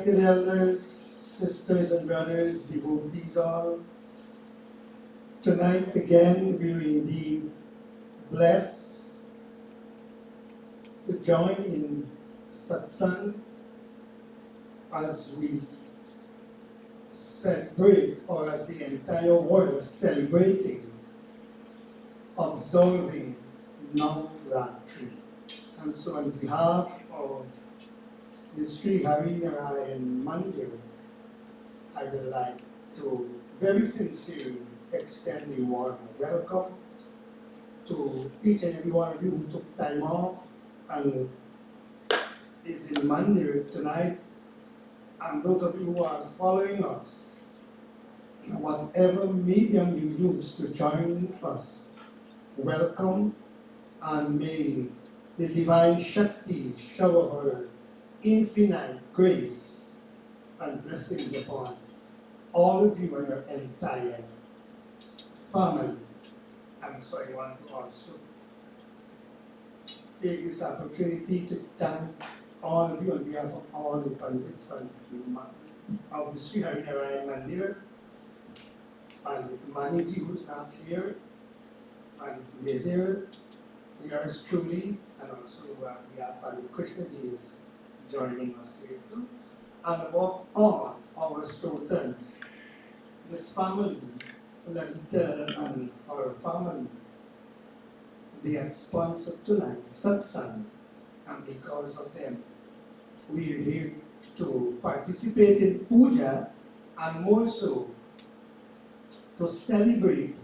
respected elders, sisters and brothers, devotees all, tonight again we're indeed blessed to join in satsang as we celebrate, or as the entire world is celebrating, observing Navratri. And so on behalf of the Sri Hari Narayan Mandir, I would like to very sincerely extend a warm welcome to each and every one of you who took time off and is in Mandir tonight, and those of you who are following us, whatever medium you use to join us, welcome, and may the Divine Shakti shower her infinite grace and blessings upon all of you and your entire family. And so I want to also take this opportunity to thank all of you on behalf of all the Pandits of the Sri Hari Narayan Mandir, Pandit Maniji, who's not here, Pandit Mizir, yours truly, and also we have Pandit Krishnaji is joining us here too. And above all, our Srotas, this family, Lalita and our family, they had sponsored tonight's satsang, and because of them, we are here to participate in puja, and more so to celebrate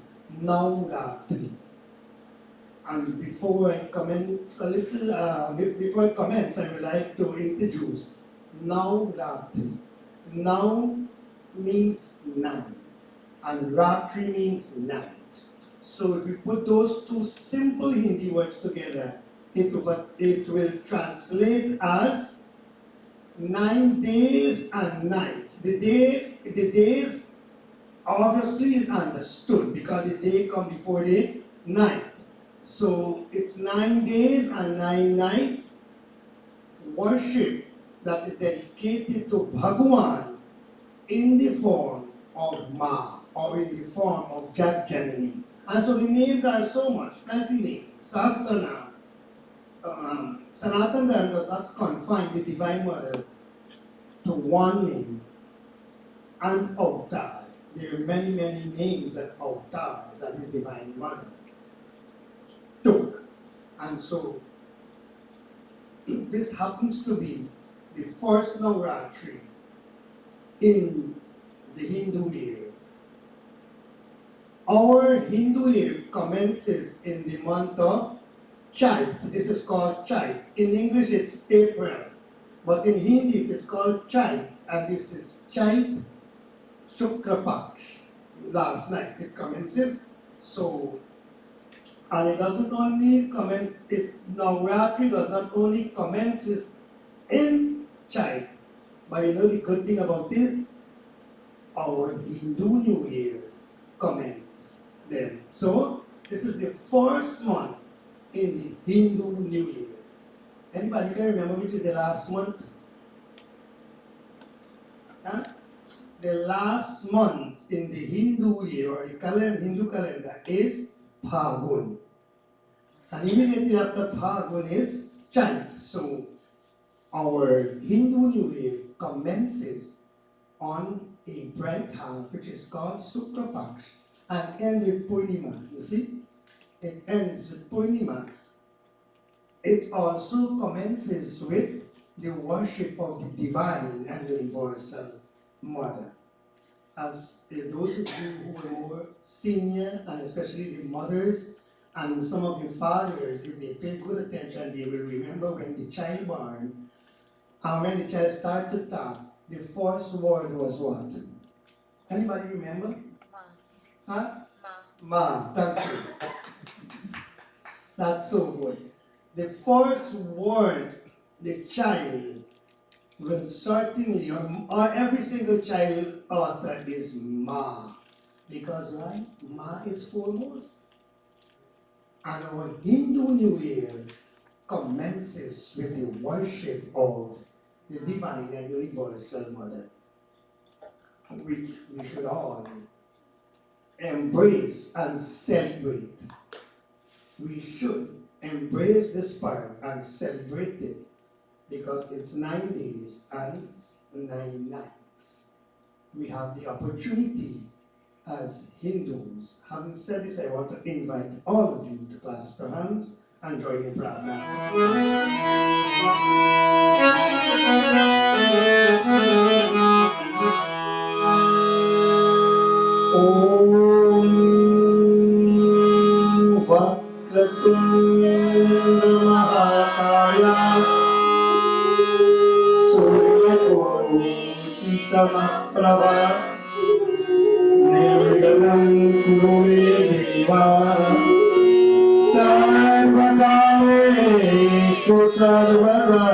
Navratri. And before I commence I would like to introduce Navratri. Now means 9, and Ratri means night. So if we put those two simple Hindi words together, it will translate as 9 days and nights. The days obviously is understood because the day comes before the night. So it's 9 days and 9 nights worship that is dedicated to Bhagwan in the form of Ma, or in the form of Jat Janani. And so the names are so much, plenty names. Sastranam, Sanatana Dharma does not confine the Divine Mother to one name. And Avatar, there are many, many names and avatars that is Divine Mother took. And so this happens to be the first Navratri in the Hindu year. Our Hindu year commences in the month of Chait. This is called Chait. In English it's April, but in Hindi it is called Chait, and this is Chait Shukra Paksh. Last night it commences. So, and it doesn't only Navratri does not only commences in Chait, but you know the good thing about this, our Hindu New Year commences then. So this is the first month in the Hindu New Year. Anybody can remember which is the last month? Huh? The last month in the Hindu year, or the Hindu calendar, is Phagun. And immediately after Phagun is Chait. So our Hindu New Year commences on a bright half, which is called Shukra Paksh, and ends with Purnima. You see? It ends with Purnima. It also commences with the worship of the Divine and Universal Mother. As those of you who are more senior, and especially the mothers and some of the fathers, if they pay good attention, they will remember when the child born, and when the child started to talk, the first word was what? Anybody remember? Ma. Huh? Ma. Ma, thank you. That's so good. The first word the child will certainly, or every single child utter is Ma. Because why? Ma is foremost. And our Hindu New Year commences with the worship of the divine and universal mother, which we should all embrace and celebrate. We should embrace the spark and celebrate it because it's 9 days and 9 nights. We have the opportunity as Hindus. Having said this, I want to invite all of you to clasp your hands and join in pratna. Om Vakratunda Mahakaya Suryakoti Samaprabha Nirviganam Kuru Me Deva Sarvakareshu Sarvada.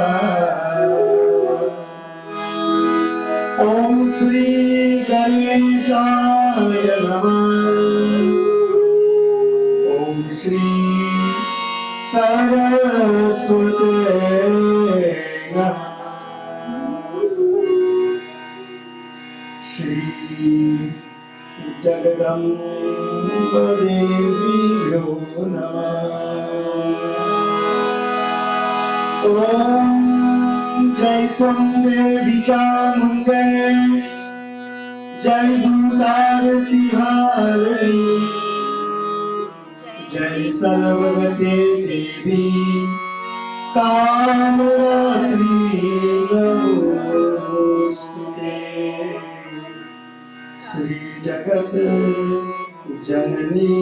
Om Shri Ganeshaya Namah. Om Shri Saraswate Namah. Shri Jagadamba Devibhyo Namah. Om Jai Tvam Devi Chamunde Jai Bhutarati Hari Jai Sarvagate Devi Kamaratri Namostute Sri Jagat Janani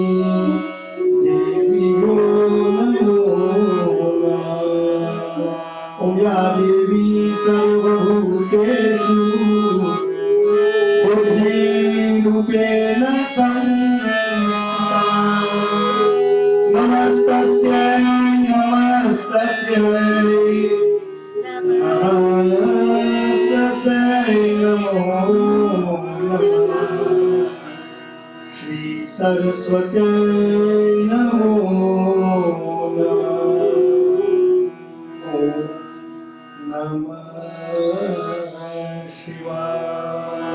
Devi Namo Namah. Om Ya Devi Sarvabhuteshu Buddhi Rupena Samstita Namastasyai Namastasyai Namastasyai Namo Namah. Shri Saraswati Namo Namah. Om Namah Shivaya.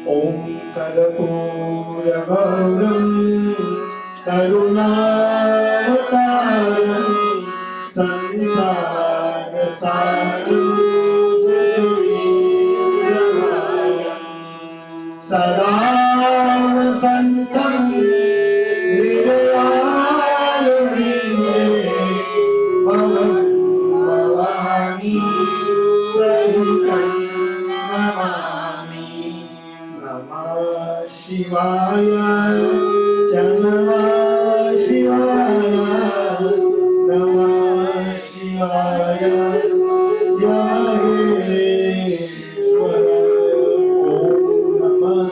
Om Karpura Gauram Karunavataram Sansara Saram Jayaviramayam Sada Vasantam Hridayarvinde Bhavam Bhavani Sarikam Namami. Namah Shivaya, Namah Shivaya, Namah Shivaya, Yaheshwaraya. Om Namah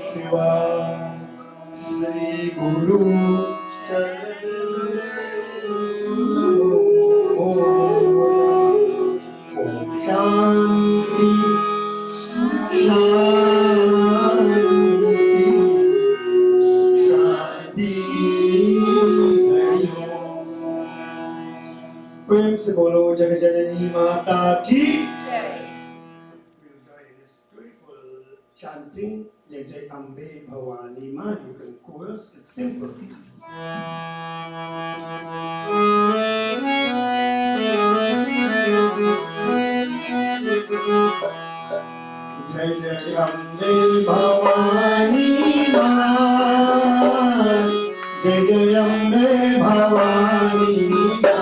Shivaya. Sri Guru Charanam Om Shanti Shanti Shanti Hari Om. प्रेम से बोलो जग जननी माता की जय. We'll join in this beautiful chanting Jai Jai Ambe Bhavani Ma. You can chorus, it's simple. Jai Jai Ambe Bhavani Ma. Jai Jai Ambe Bhavani Ma.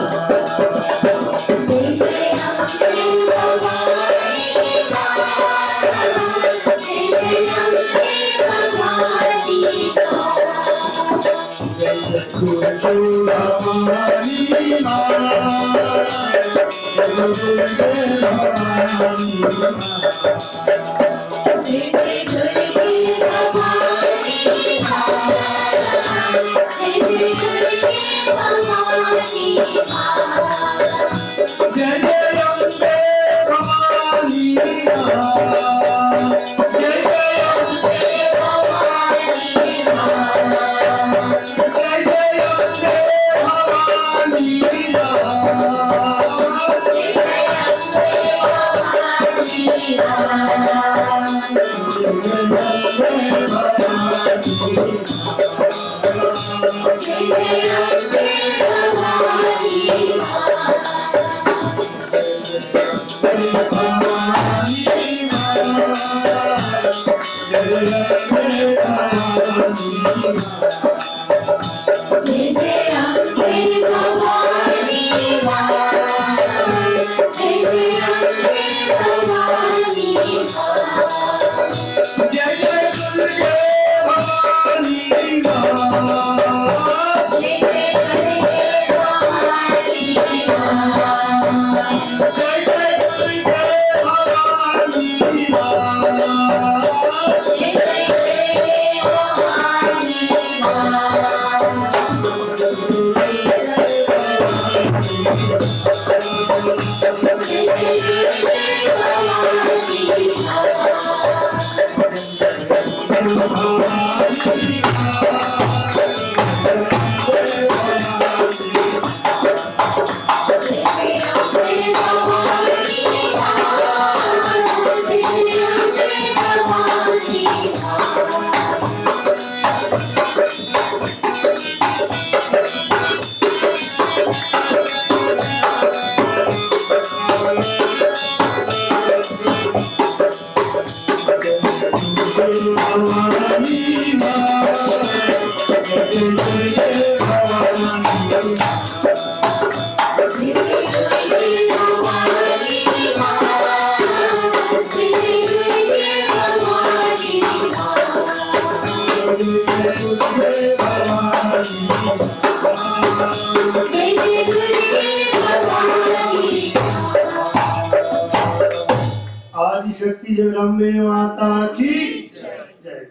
Adishakti Jagdambe माता की जय.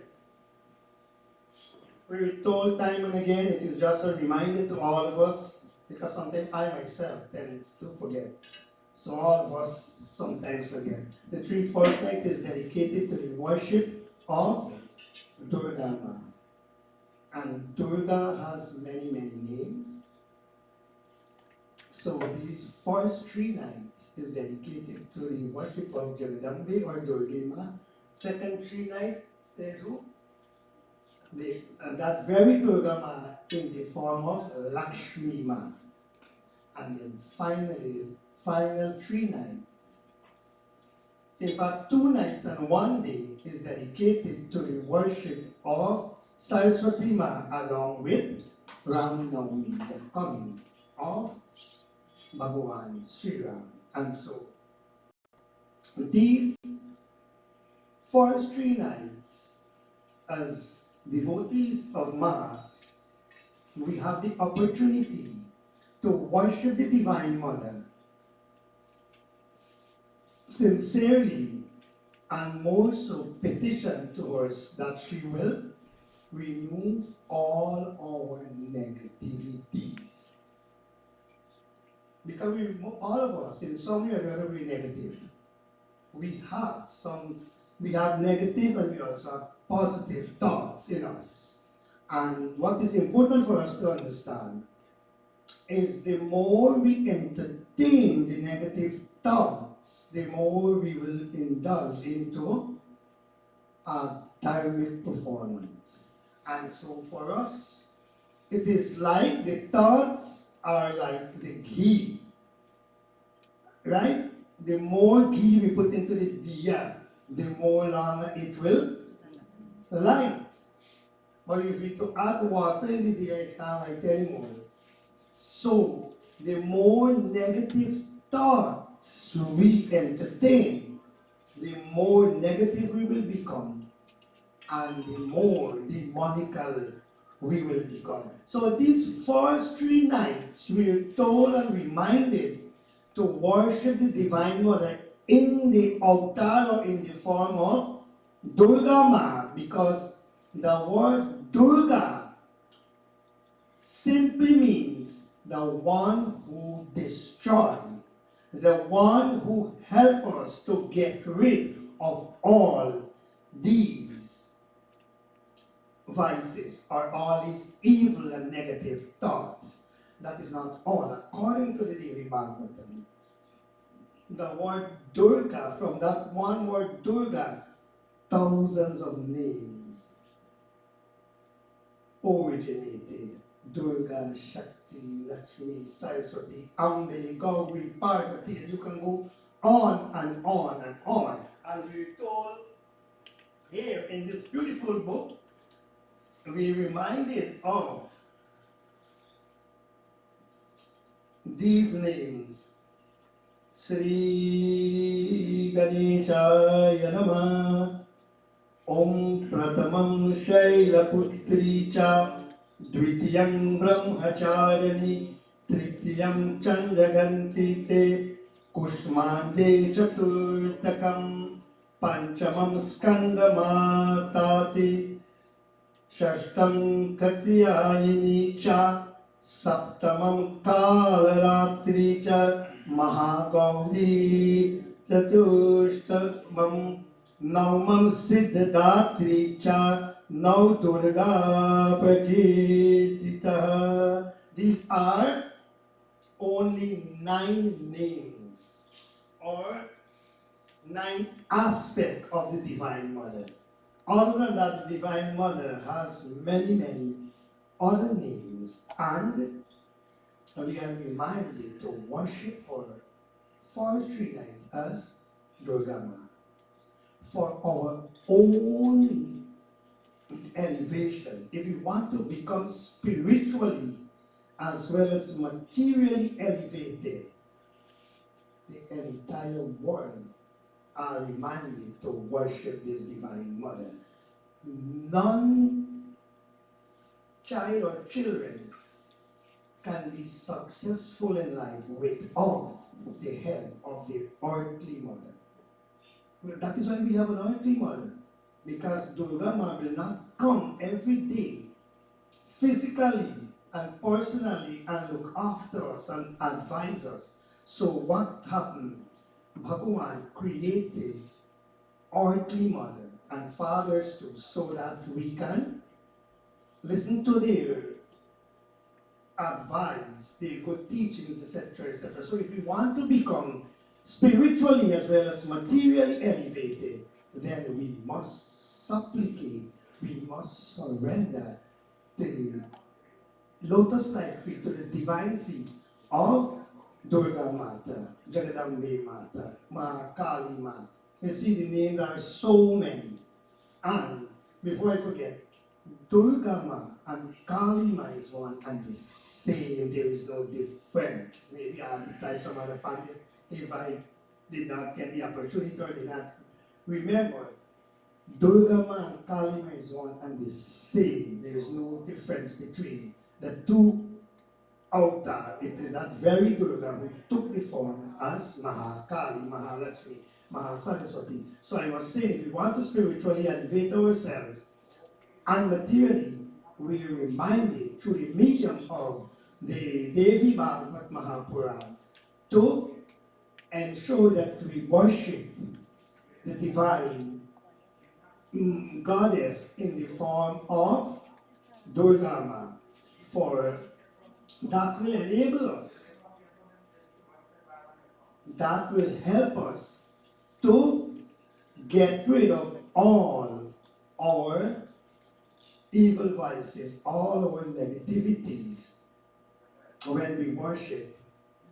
We're told time and again, it is just a reminder to all of us, because sometimes I myself tend to forget. So all of us sometimes forget. The three fourth night is dedicated to the worship of Durga Ma. And Durga has many, many names. So these first 3 nights is dedicated to the worship of Jagadambe or Durga Ma. Second 3 nights, says who? That very Durga Ma in the form of Lakshmi Ma. And then finally, final 3 nights. In fact, 2 nights and 1 day is dedicated to the worship of Saraswati Ma along with Ram Navami, the coming of Bhagavan Sri Ram. And so, these first 3 nights, as devotees of Ma, we have the opportunity to worship the Divine Mother sincerely, and more so petition to her that she will remove all our negativities. Because all of us, in some way or another, we're negative. We have negative and we also have positive thoughts in us. And what is important for us to understand is the more we entertain the negative thoughts, the more we will indulge into a dharmic performance. And so for us, it is like the thoughts are like the ghee, right? The more ghee we put into the diya, the more longer it will light. But if we to add water in the diya, it can't light anymore. So, the more negative thoughts we entertain, the more negative we will become, and the more demonical we will become. So these first 3 nights, we are told and reminded to worship the Divine Mother in the altar or in the form of Durga Ma, because the word Durga simply means the one who destroys, the one who helps us to get rid of all these vices or all these evil and negative thoughts. That is not all. According to the Devi Bhagavatam, the word Durga, from that one word Durga, thousands of names originated. Durga, Shakti, Lakshmi, Saraswati, Ambe, Gauri, Parvati, and you can go on and on and on. And we're told here in this beautiful book, we're reminded of these names. Sri Ganeshaya Namah, Om Pratamam Shailaputri Cha, Dvitiyam Brahmacharani, Tritiyam Chandraganti Te, Kushmande Chaturtakam, Panchamam Skandamatati, Shashtam Katyayini Cha, Saptamam Kalaratri Cha, Mahagauri Chatushtamam, Naumam Siddhatri Cha, Nau Durga Prakirtita. These are only 9 names or 9 aspects of the Divine Mother. Other than that, the Divine Mother has many, many other names, and we are reminded to worship her forestry night as Durga Ma. For our own elevation, if we want to become spiritually as well as materially elevated, the entire world are reminded to worship this Divine Mother. None child or children can be successful in life without the help of their earthly mother. Well, that is why we have an earthly mother, because Durga Ma will not come every day physically and personally and look after us and advise us. So what happened? Bhagavan created earthly mother and fathers too, so that we can listen to their advice, their good teachings, etc., etc. So if we want to become spiritually as well as materially elevated, then we must supplicate, we must surrender to the lotus-like feet, to the divine feet of Durga Mata, Jagadambe Mata, Ma Kali Ma. You see, the names are so many. And before I forget, Durga Ma and Kali Ma is one and the same. There is no difference. Maybe I had to type some other pandit if I did not get the opportunity or did not remember. Durga Ma and Kali Ma is one and the same. There is no difference between the two avatars. It is that very Durga who took the form as Mahakali, Mahalakshmi, Mahasaraswati. So I was saying, if we want to spiritually elevate ourselves, and materially, we are reminded through the medium of the Devi Bhagavad Mahapuran to ensure that we worship the divine goddess in the form of Durga Ma, for that will enable us, that will help us to get rid of all our evil vices, all our negativities when we worship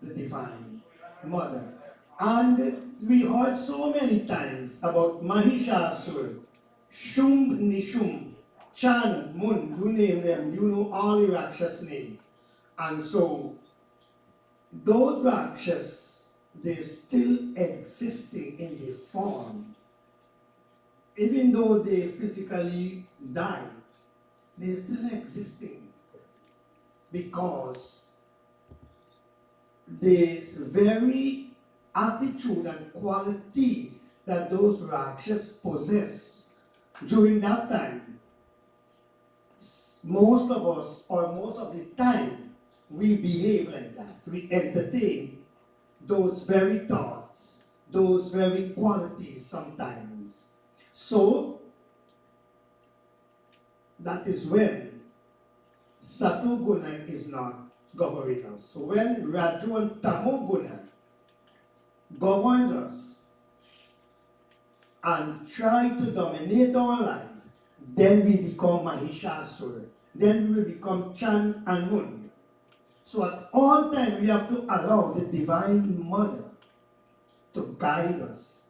the Divine Mother. And we heard so many times about Mahishasura, Shumb Nishum, Chan, Mun, you name them, you know all the Rakshas names. And so those Rakshas, they're still existing in the form. Even though they physically died, they're still existing because this very attitude and qualities that those Rakshas possess during that time, most of us, or most of the time, we behave like that. We entertain those very thoughts, those very qualities sometimes. So, that is when Sattva Guna is not governing us. So when Raju and Tamo Guna governs us and try to dominate our life, then we become Mahishasura. then we will become Chan and Mun. So at all times we have to allow the Divine Mother to guide us,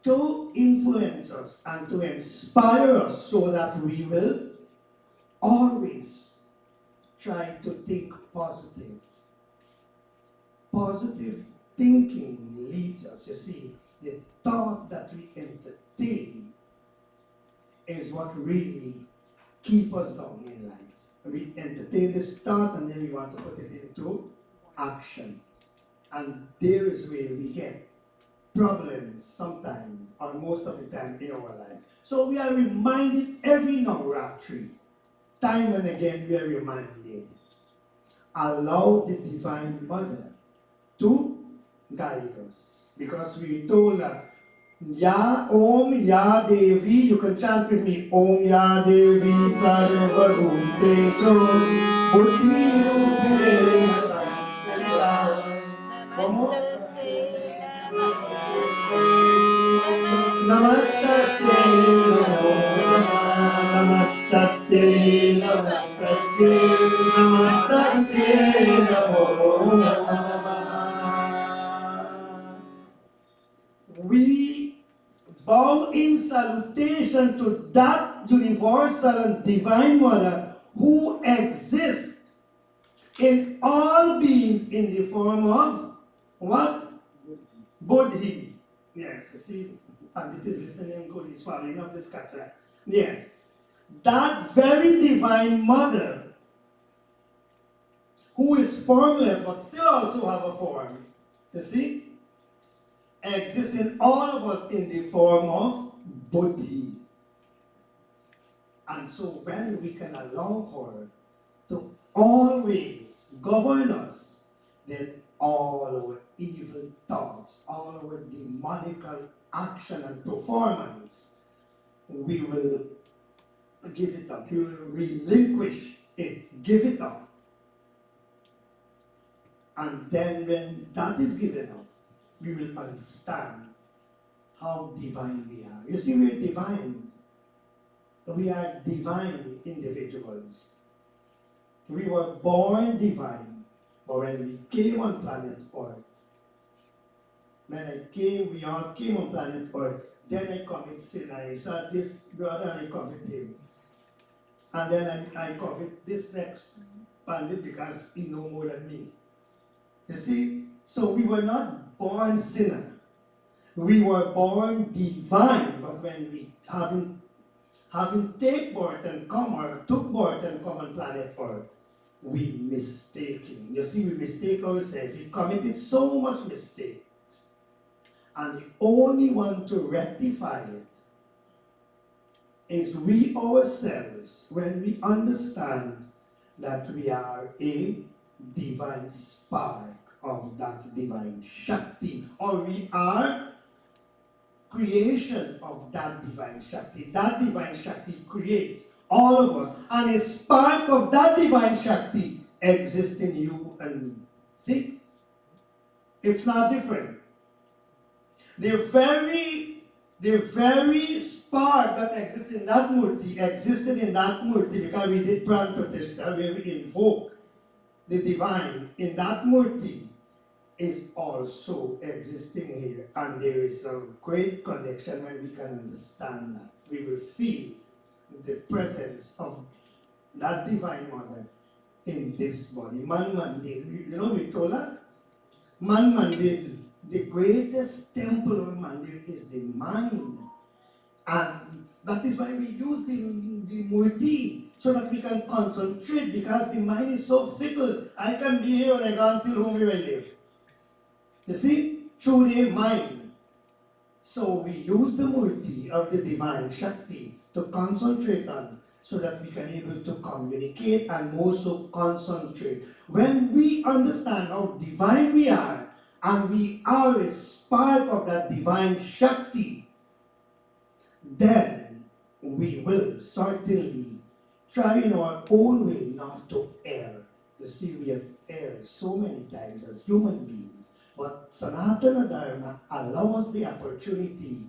to influence us, and to inspire us so that we will always try to think positive. Positive thinking leads us, you see, the thought that we entertain is what really keeps us down in life. We entertain this thought and then we want to put it into action. And there is where we get problems sometimes, or most of the time in our life. So we are reminded every Navratri, time and again we are reminded, allow the Divine Mother to guide us. Because we told that Ya Om Ya Devi, you can chant with me, Om Ya Devi Sarva Bhuteshu Buddhi Rupe Samsrita. One more. Namastasya Namo Namah Namastasya Namastasya Namastasya Namo Namah. We bow in salutation to that universal and divine mother who exists in all beings in the form of what? Buddhi. Yes, you see, Pandit is listening good, he's following up this kata. Yes. That very divine mother who is formless but still also have a form, you see, exists in all of us in the form of Buddhi. And so when we can allow her to always govern us, then all our evil thoughts, all our demonical action and performance, we will give it up. We will relinquish it, give it up. And then when that is given up, we will understand how divine we are. You see, we're divine. We are divine individuals. We were born divine, but when we came on planet Earth, we all came on planet Earth, then I commit sin. I saw this brother and I covet him. And then I covet this next bandit because he know more than me. You see? So we were not born sinner. We were born divine, but when we having take birth and come or took birth and come on planet Earth, we mistaken. You see, we mistake ourselves. We committed so much mistakes. And the only one to rectify it is we ourselves, when we understand that we are a divine spark of that divine Shakti, or we are creation of that divine Shakti. That divine Shakti creates all of us, and a spark of that divine Shakti exists in you and me. See? It's not different. The very spark that exists in that Murti existed in that Murti because we did Pran Pratishta, where we invoke the divine in that Murti is also existing here. And there is a great connection when we can understand that. We will feel the presence of that divine mother in this body. Man Mandir, you know, we told her, Man Mandir, the greatest temple of Mandir is the mind. And that is why we use the Murti, so that we can concentrate, because the mind is so fickle. I can be here when I go until home where I live. You see, through the mind. So we use the Murti of the divine Shakti to concentrate on, so that we can able to communicate and also concentrate. When we understand how divine we are, and we are a spark of that divine Shakti, then we will certainly try in our own way not to err. You see, we have erred so many times as human beings, but Sanatana Dharma allows the opportunity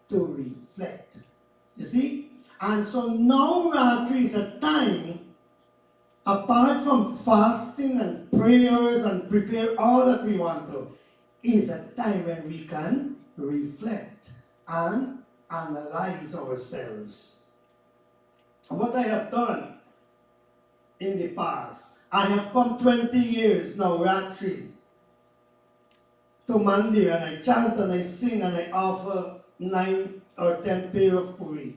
to reflect. You see? And so Navratri is a time, apart from fasting and prayers and prepare all that we want to, is a time when we can reflect and analyze ourselves. What I have done in the past, I have come 20 years now, Ratri, to Mandir, and I chant and I sing and I offer 9 or 10 pair of puri.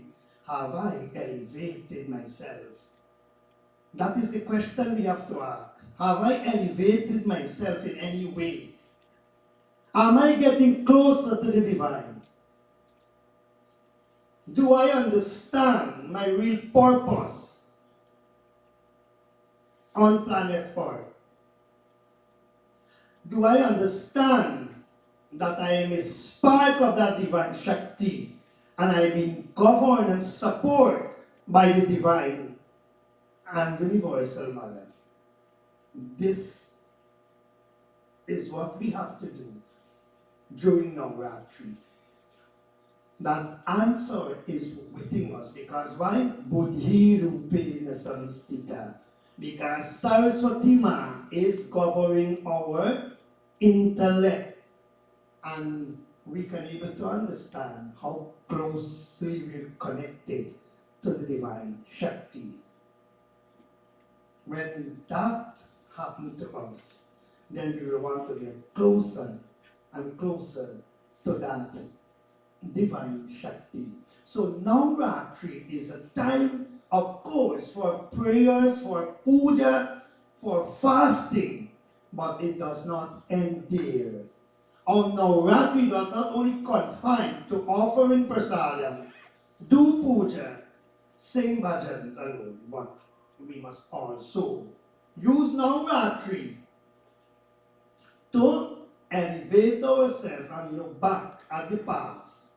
Have I elevated myself? That is the question we have to ask. Have I elevated myself in any way? Am I getting closer to the divine? Do I understand my real purpose on planet Earth? Do I understand that I am a spark of that divine Shakti and I am being governed and supported by the divine and universal mother? This is what we have to do during Navratri. That answer is within us. Because why? Buddhi Rupena Samstita. Because Saraswati Ma is governing our intellect. And we can able to understand how closely we're connected to the divine Shakti. When that happened to us, then we will want to get closer and closer to that divine Shakti. So Navratri is a time, of course, for prayers, for puja, for fasting, but it does not end there. Our Navratri does not only confine to offering prasadam, do puja, sing bhajans alone, but we must also use Navratri to elevate ourselves and look back at the past.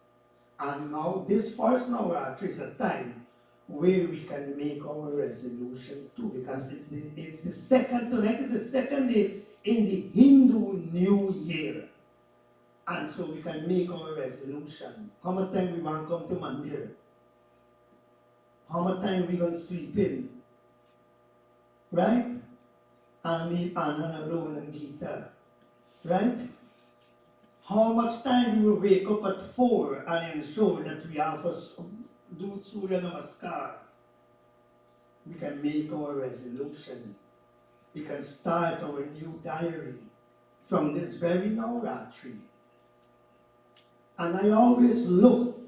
And now this first Navratri is a time where we can make our resolution too, because it's the second, tonight is the second day in the Hindu New Year. And so we can make our resolution. How much time we want to come to Mandir? How much time we going to sleep in? Right? And leave Anand alone and Gita. Right? How much time we will wake up at 4 and ensure that we have us do Surya Namaskar. We can make our resolution. We can start our new diary from this very Navratri. And I always look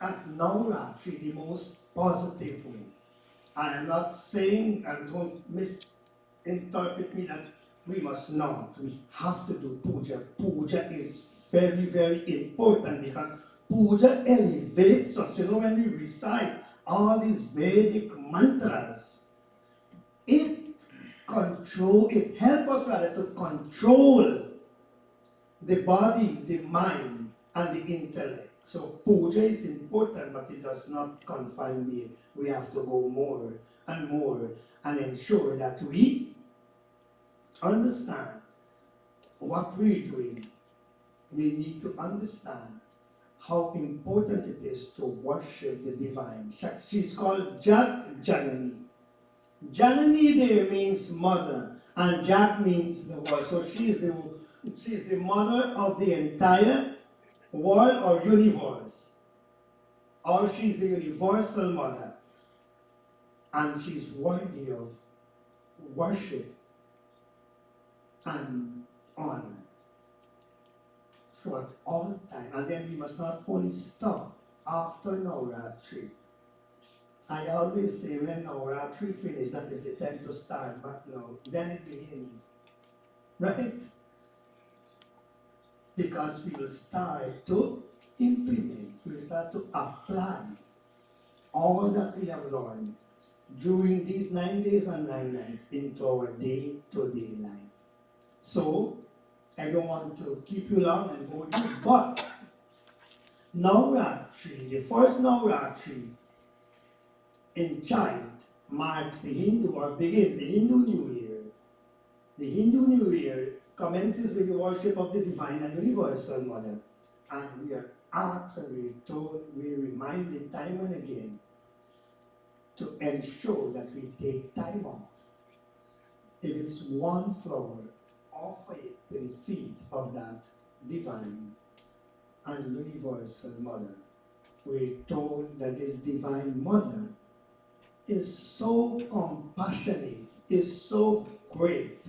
at Navratri the most positive way. I am not saying, and don't misinterpret me, that we must not. We have to do puja. Puja is very, very important because puja elevates us. You know, when we recite all these Vedic mantras, it helps us rather to control the body, the mind, and the intellect. So puja is important, but it does not confine there. We have to go more and ensure that we understand what we're doing. We need to understand how important it is to worship the divine. She's called Jat Janani. Janani there means mother, and Jat means the world. So she's the mother of the entire world or universe. Or she's the universal mother. And she's worthy of worship and honor. So at all times, and then we must not only stop after Navratri. I always say when Navratri finishes, that is the time to start, but no, then it begins. Right? Because we will start to implement, we will start to apply all that we have learned during these 9 days and 9 nights into our day-to-day life. So, I don't want to keep you long and bore you, but Navratri, the first Navratri in chant marks the Hindu, or begins the Hindu New Year. The Hindu New Year commences with the worship of the Divine and Universal Mother. And we are asked and we are told, we are reminded time and again to ensure that we take time off. If it's one flower, offer it to the feet of that divine and universal mother. We're told that this divine mother is so compassionate, is so great,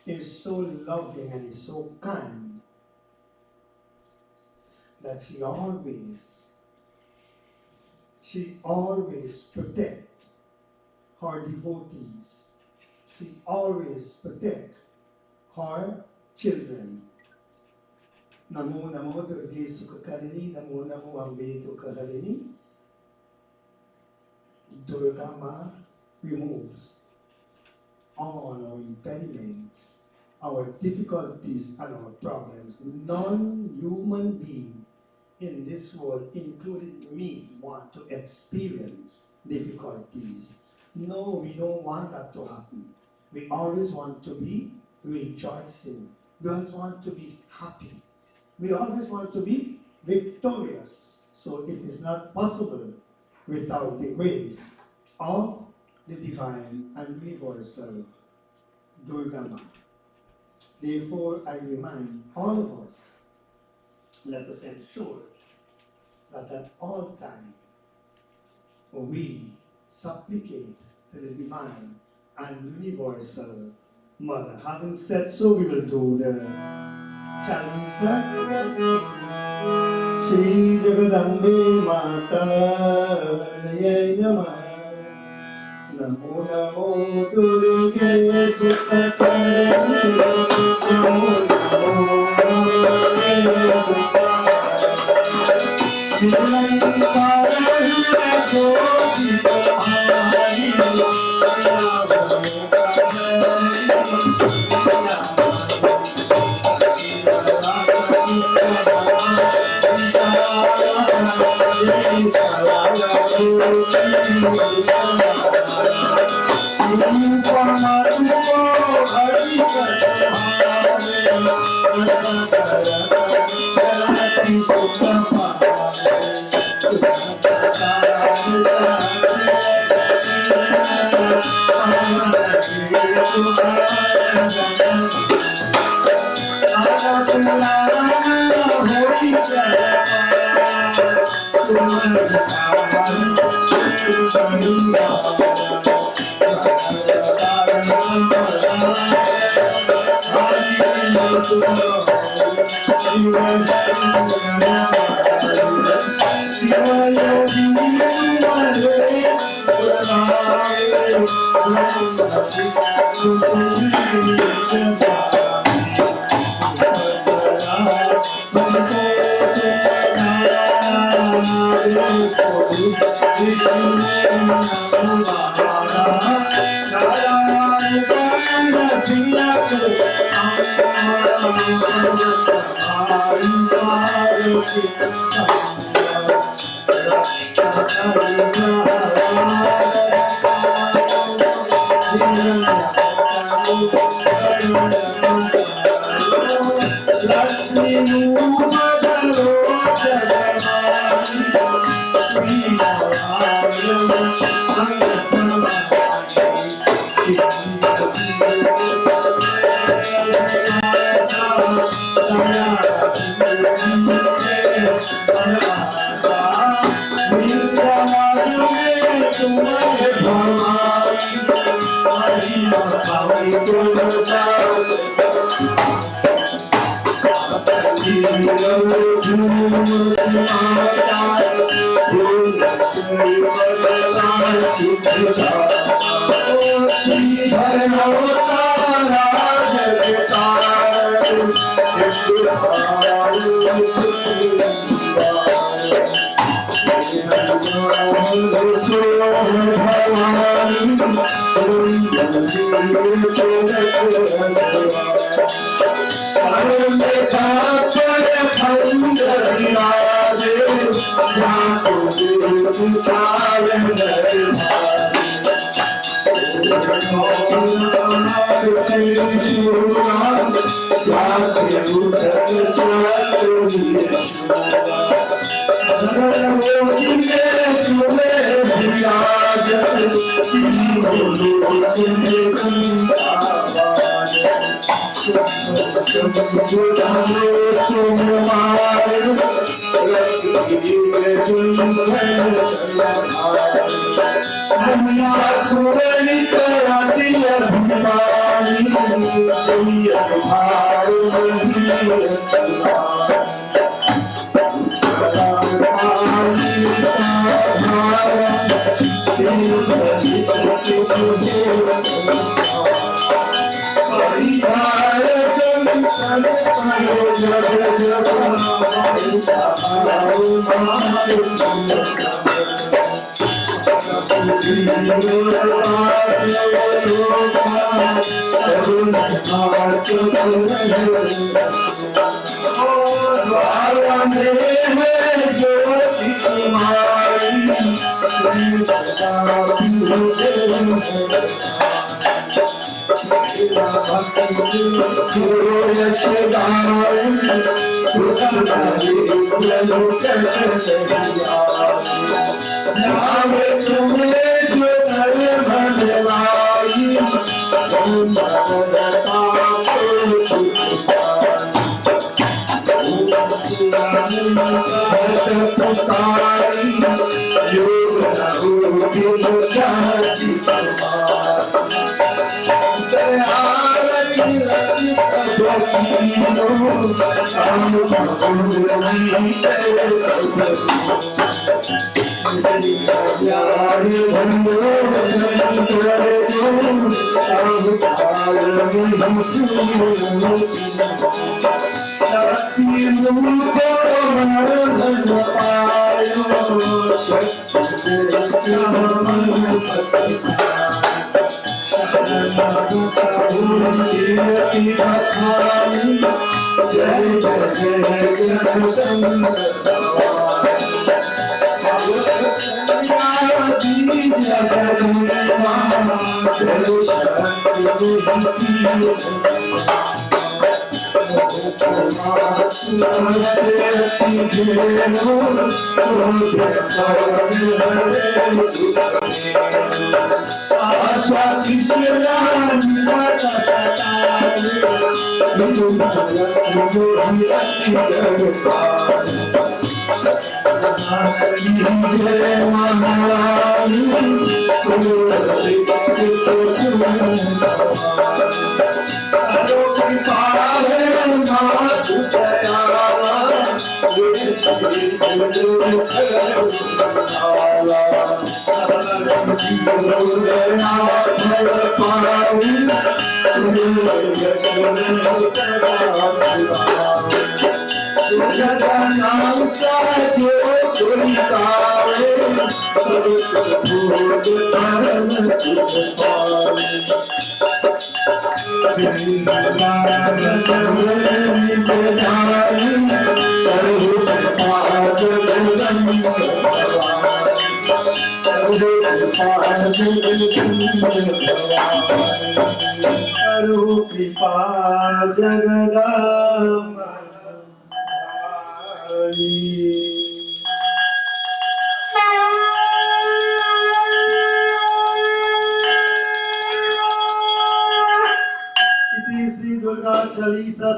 is so loving, and is so kind that she always protects her devotees. She always protects her children. Namo Namo Durge Sukhakalini, Namo Namo Ambe Dukhahalini. Durga Ma removes all our impediments, our difficulties, and our problems. Non-human being in this world, including me, want to experience difficulties. No, we don't want that to happen. We always want to be rejoicing. We always want to be happy. We always want to be victorious. So it is not possible without the grace of the divine and universal Durga Ma. Therefore, I remind all of us, let us ensure that at all times we supplicate to the divine and universal Mother. Having said so, we will do the Chalisa. Shri Jagadambe Mata Yai Namah. Namo Namo Durge Sukhakalini. Namo Namo Durge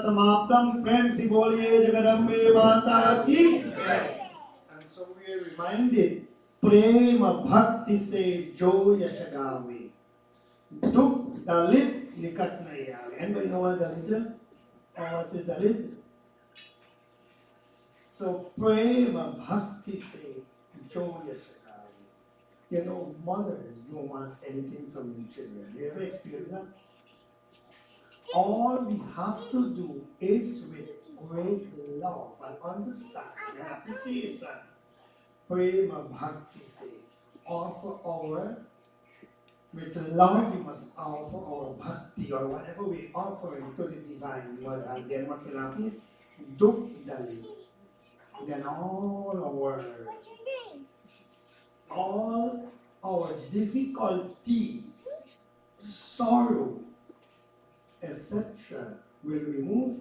समाप्तम प्रेम से बोलिए जगदम्बे माता की। And so we are reminded, प्रेम भक्ति से जो यश गावे, दुख दलित निकट नहीं आवे. Anybody know what dalit is? Or what is dalit? So प्रेम भक्ति से जो यश गावे. You know, mothers don't want anything from their children. You ever experienced that? All we have to do is with great love and understanding and appreciation, prema bhakti se, offer our, with love we must offer our bhakti or whatever we offer to the Divine Mother, and then what will happen? Duk dalit. Then all our difficulties, sorrow, etc. will remove,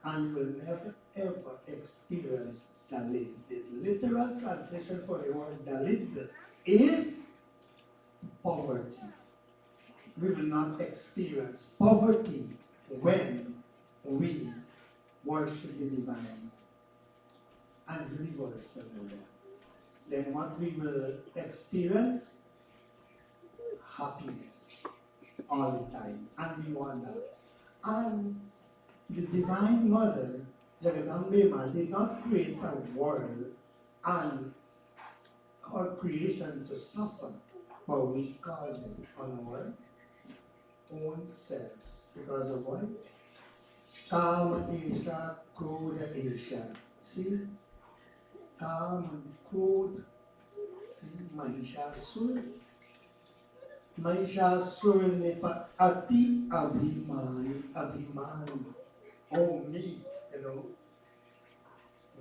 and will never ever experience Dalit. The literal translation for the word Dalit is poverty. We will not experience poverty when we worship the divine and live ourselves there. Then what we will experience? Happiness all the time. And we want that. And the Divine Mother, Jagadambe Ma, did not create a world and her creation to suffer, but we cause it on our own selves. Because of what? Kama Esha, Krodha Esha. See? Kama and Krodha. See? Mahishasura. Mahishasura nipa ati abhimani. Abhimani. Oh, me, you know.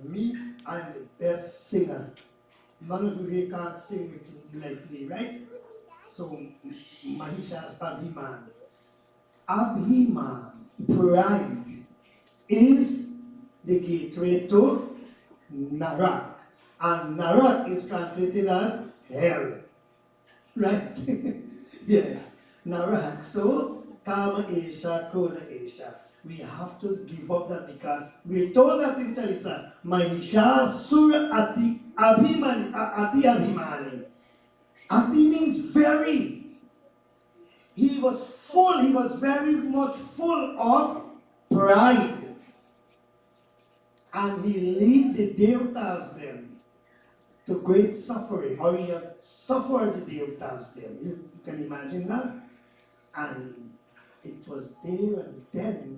Me, I'm the best singer. None of you here can't sing like me, right? So, Mahisha's Abhiman. Abhiman, pride, is the gateway to Narak. And Narak is translated as hell. Right? Yes. Narak. So, Kama Esha, Krodha Esha. We have to give up that because we're told that in Chalisa, Mahisha Sura Ati Abhimani, Ati Abhimani. Ati means very. He was very much full of pride. And he led the Devtas them to great suffering, or he had suffered the Devtas them. You can imagine that? And it was there and then,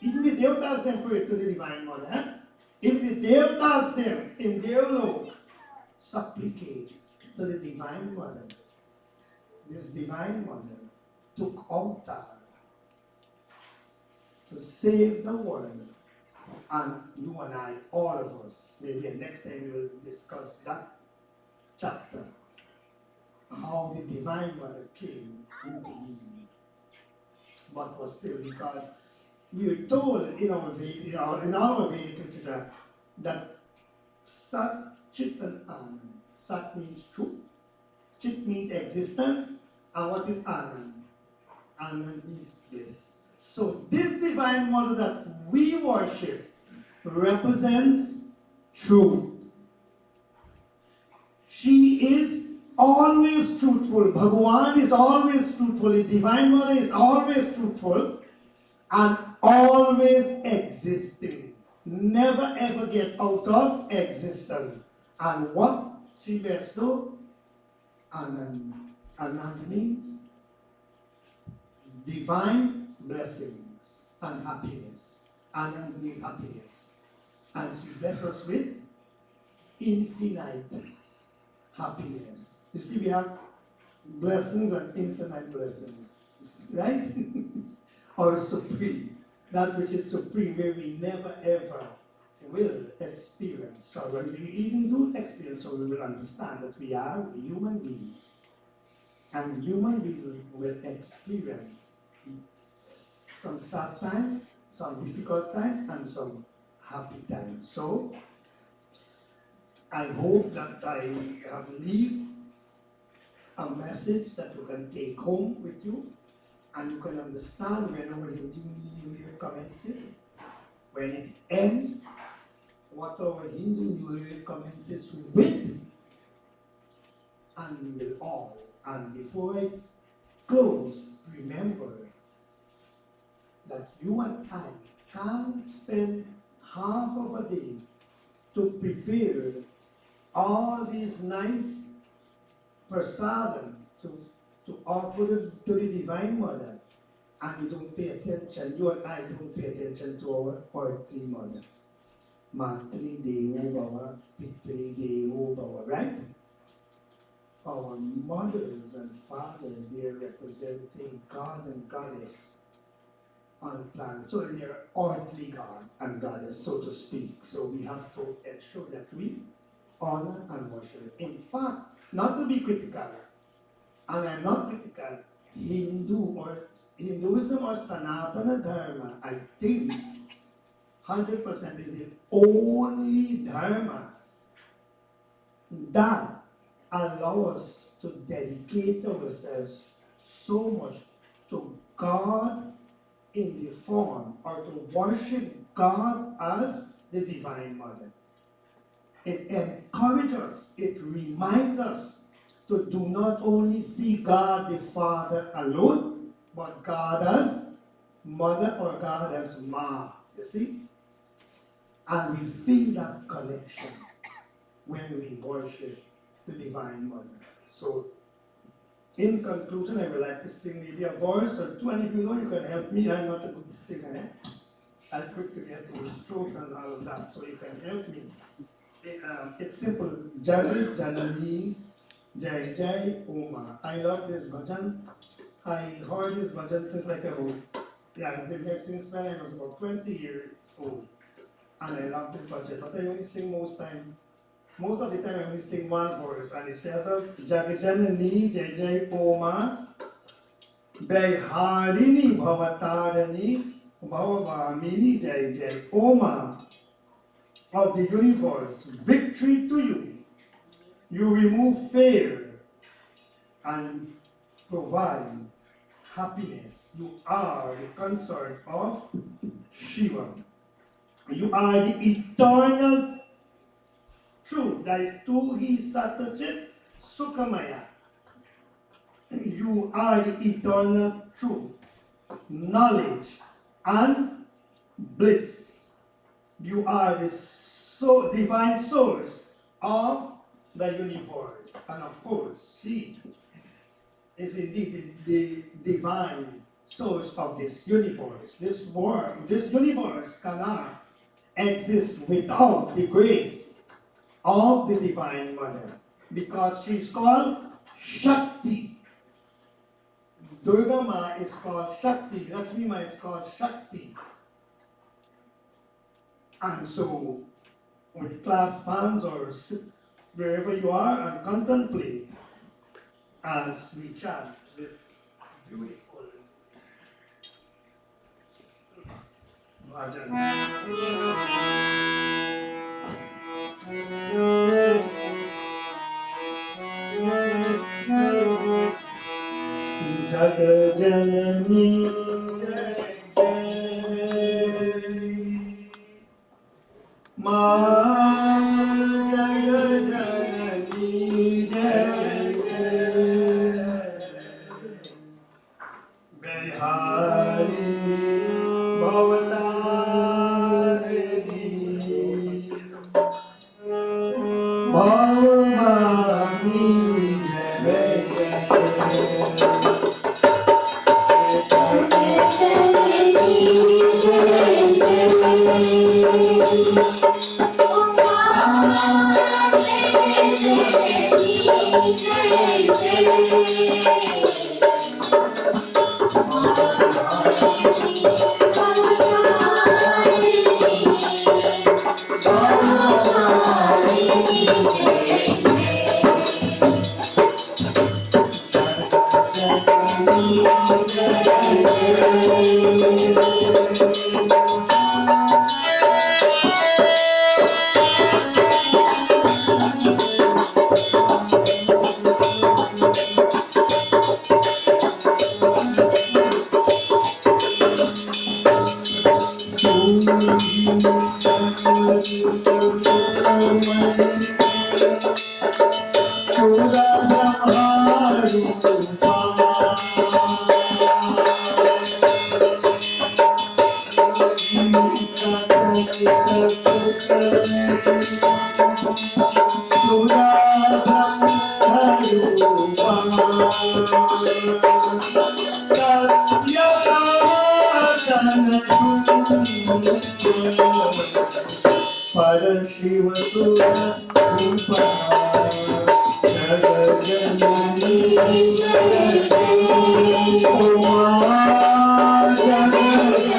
even the Devtas them prayed to the Divine Mother. Eh? Even the Devtas them in their lok supplicate to the Divine Mother. This Divine Mother took altar to save the world. And you and I, all of us, maybe next time we will discuss that chapter, how the Divine Mother came into being. But was still, because we were told in our Vedic literature that Sat, Chit and Anand. Sat means truth, Chit means existence, and what is Anand? Anand means bliss. So this Divine Mother that we worship represents truth. She is always truthful. Bhagavan is always truthful. The Divine Mother is always truthful and always existing. Never ever get out of existence. And what she best do? Anand. Anand means divine blessings and happiness. Anand means happiness. And she blesses us with infinite happiness. You see, we have blessings and infinite blessings, right? Or supreme. That which is supreme, where we never ever will experience sorrow. If we even do experience sorrow, we will understand that we are a human being. And human being will experience some sad times, some difficult times, and some happy times. So, I hope that I have left a message that you can take home with you, and you can understand when our Hindu New Year commences, when it ends, what our Hindu New Year commences with, and we will all. And before I close, remember that you and I can't spend half of a day to prepare all these nice prasadam to offer to the Divine Mother, and you don't pay attention, you and I don't pay attention to our earthly mother. Matri Devo Bhava, Pitri Devo Bhava, right? Our mothers and fathers, they are representing God and Goddess on planet. So they are earthly God and Goddess, so to speak. So we have to ensure that we honor and worship it. In fact, not to be critical, and I'm not critical, Hinduism or Sanatana Dharma, I think 100% is the only dharma that allow us to dedicate ourselves so much to God in the form or to worship God as the Divine Mother. It encourages us, it reminds us to do not only see God the Father alone, but God as Mother or God as Ma. You see? And we feel that connection when we worship the Divine Mother. So, in conclusion, I would like to sing maybe a verse or two, and if you know you can help me, I'm not a good singer. I'm quick to get old throat and all of that, so you can help me. It's simple. Jai Janani, Jai Jai Oma. I love this bhajan. I heard this bhajan since I've been there since when I was about 20 years old. And I love this bhajan, but I only sing most of the time I only sing one verse, and it tells us Jai Janani, Jai Jai Oma, Baiharini Bhavatarani, Bhavavamini, Jai Jai Oma of the universe, victory to you. You remove fear and provide happiness. You are the consort of Shiva. You are the eternal truth. That is Tuhi Satachit Sukhamaya. You are the eternal truth, knowledge, and bliss. You are the divine source of the universe. And of course, she is indeed the divine source of this universe. This world, this universe cannot exist without the grace of the Divine Mother, because she's called Shakti. Durga Ma is called Shakti, Lakshmi Ma is called Shakti. And so, with clasped hands or sit wherever you are and contemplate as we chant this beautiful bhajan. Jagat Janani Jai Ma Jagat Janani Jai Biharini Bhavatarini Bhavamini Jai Shiva Sura Rupa Jagat Janani Oma Jagat Janani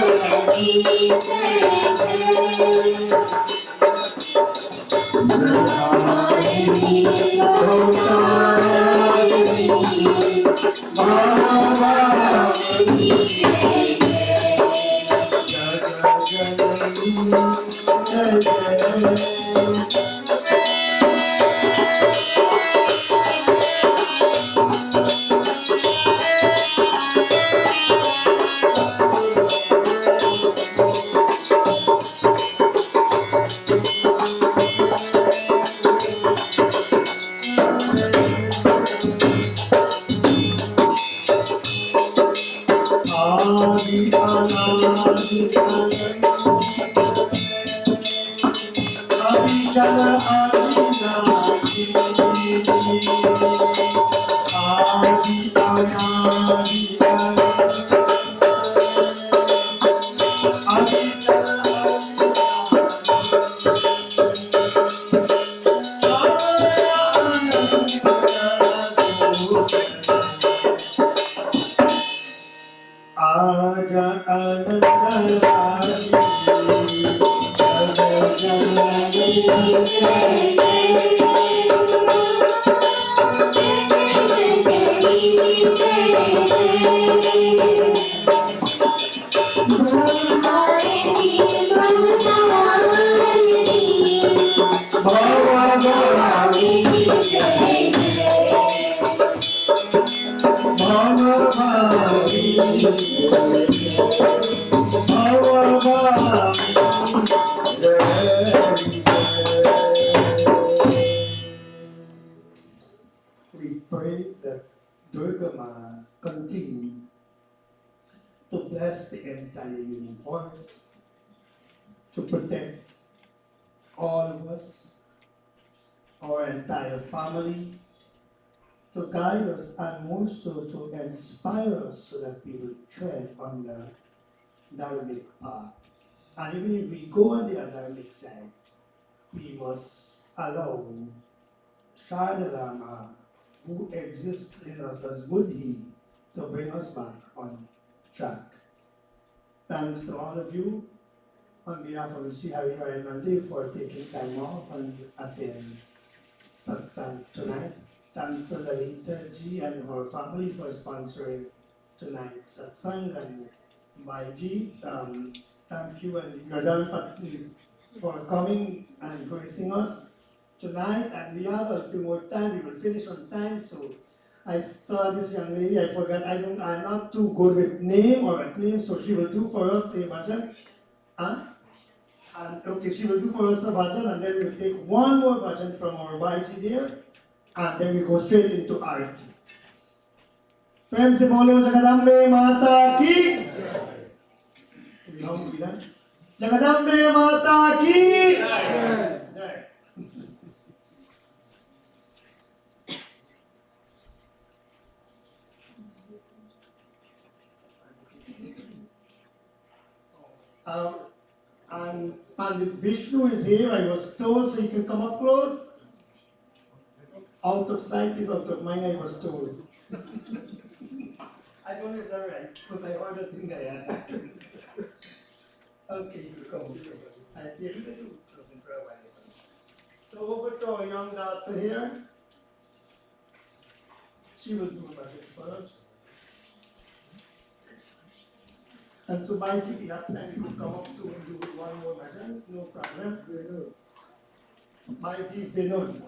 We pray that Durga Ma continue to bless the entire universe, to protect all of us, our entire family, to guide us and more so to inspire us so that we will tread on the dharmic path. And even if we go on the adharmic side, we must allow Shardalama, who exists in us as Buddhi, to bring us back on track. Thanks to all of you on behalf of the Sri Hari Hari Mandir for taking time off and attend satsang tonight. Thanks to Lalita Ji and her family for sponsoring tonight's satsang, and Baiji, thank you and Madam Patni for coming and gracing us tonight. And we have a little more time. We will finish on time. So I saw this young lady. I forgot. I'm not too good with name or at name. So she will do for us a bhajan. And okay, she will do for us a bhajan, and then we'll take one more bhajan from our Baiji there, and then we go straight into Arati. Prem se bolo Jagadambe Mata ki. Jagadambe Mata ki. And Pandit Vishnu is here, I was told, so you can come up close. Out of sight is out of mind, I was told. I don't know if that's right, but I heard a thing I had. Okay, you come. I tell you, so over to our young daughter here. She will do a bhajan for us. And so by if we have time, we could come up to do one more bhajan, no problem. By Vinod.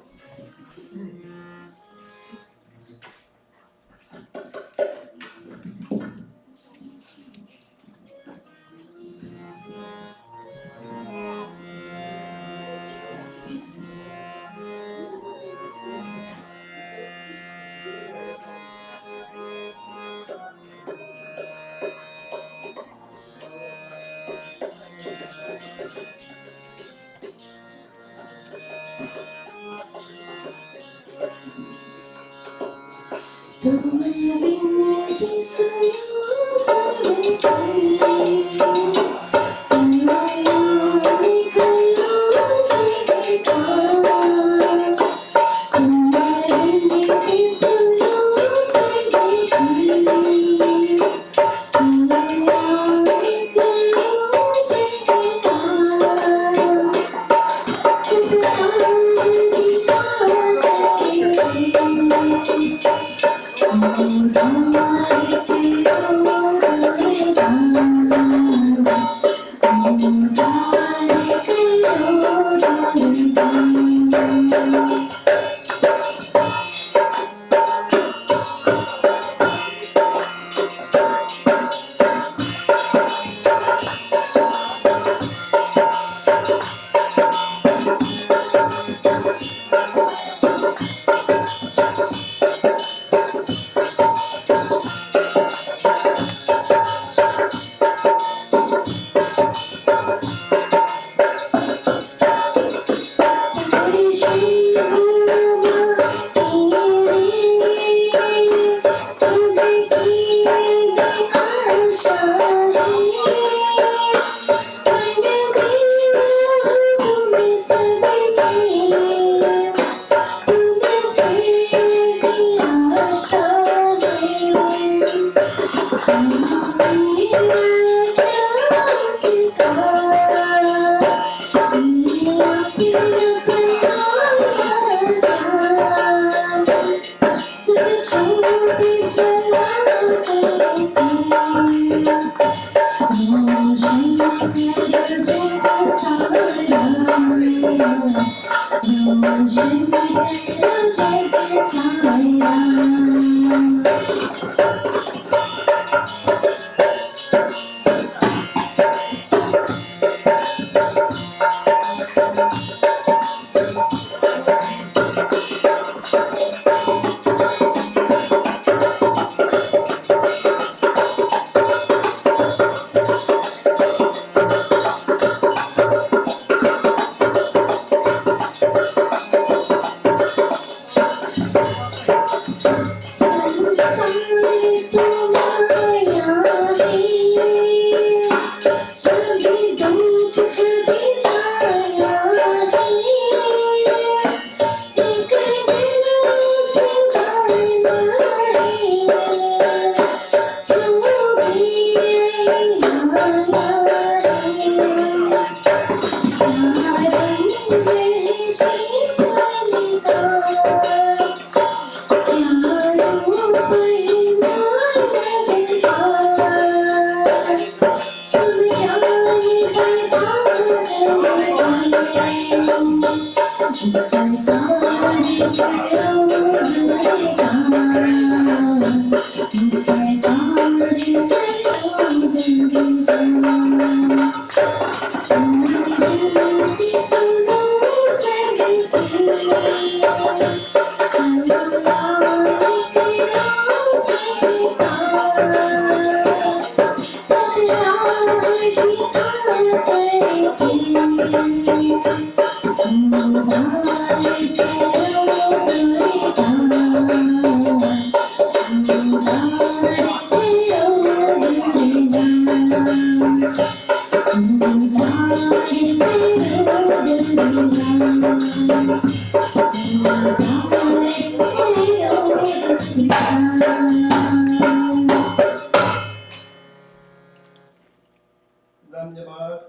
धन्यवाद।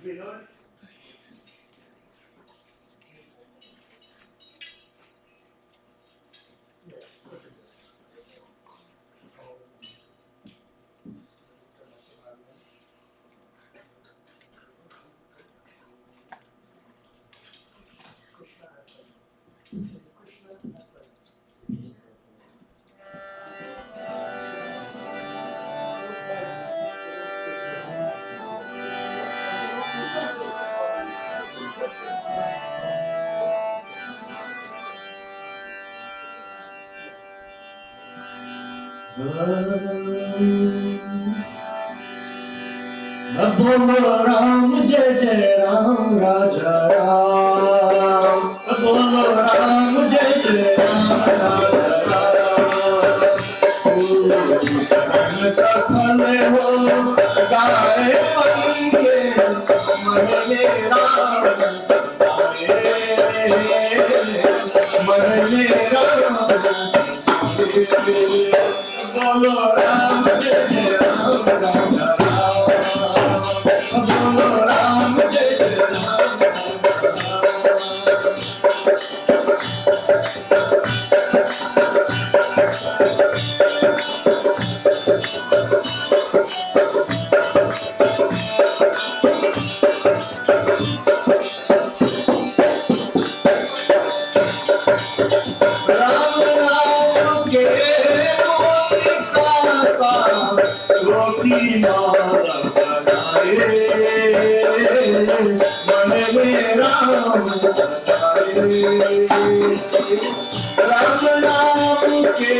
विनोद बोलो राम जय जय राम राजा राम, बोलो राम जय जय राम राजा राम। सफल हो गाए मंगे मन मेरा, मन मेरा। बोलो राम जय जय राम राजा राम, बोलो राम जय जय राम राम के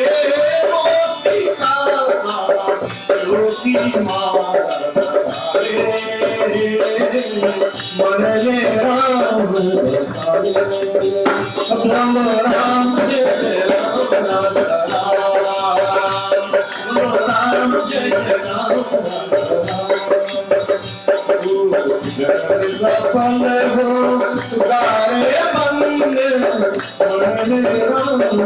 रोटी मारा बनाए, मन में राम राम राम के रोटी मारा मन में राम। राम राम जय जय राम राम राम जय जय राम सफल हो गाए मंगे मन राम, मन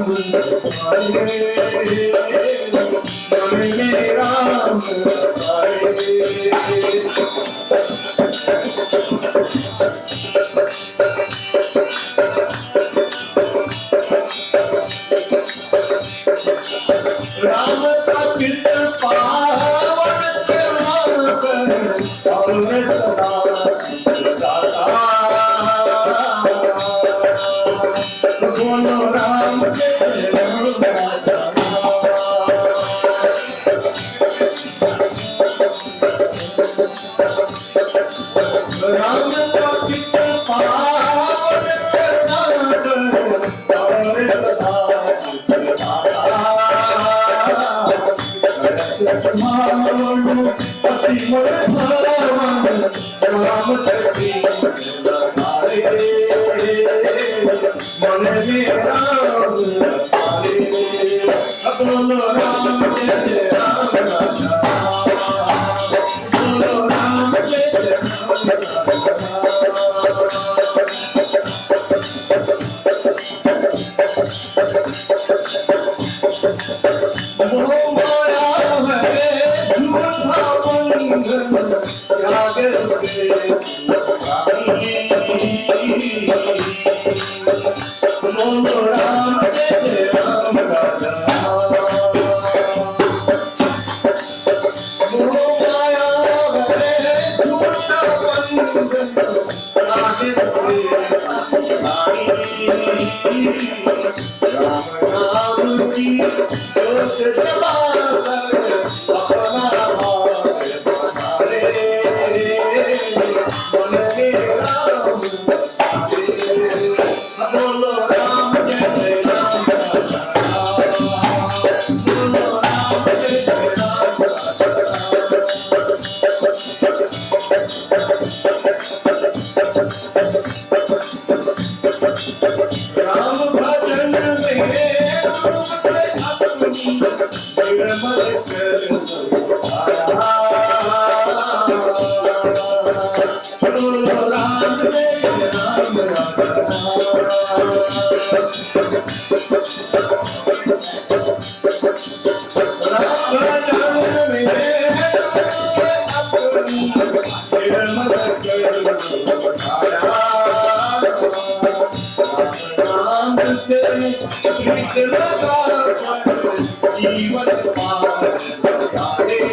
राम। राम का चित पावन और सदा बोलो राम जय राम राजा राम का चित पावन पति राम चक्री मन में राम। बोलो राम जय जय राम राजा, बोलो राम जय जय बोलो राम जय जय राम राजा राम की जोत जलाकर अपना बोलो राम जय जय राम बोलो राम जय जय राम। राम भजन में निर्मल कर गीत लगा जीवन पार लगाए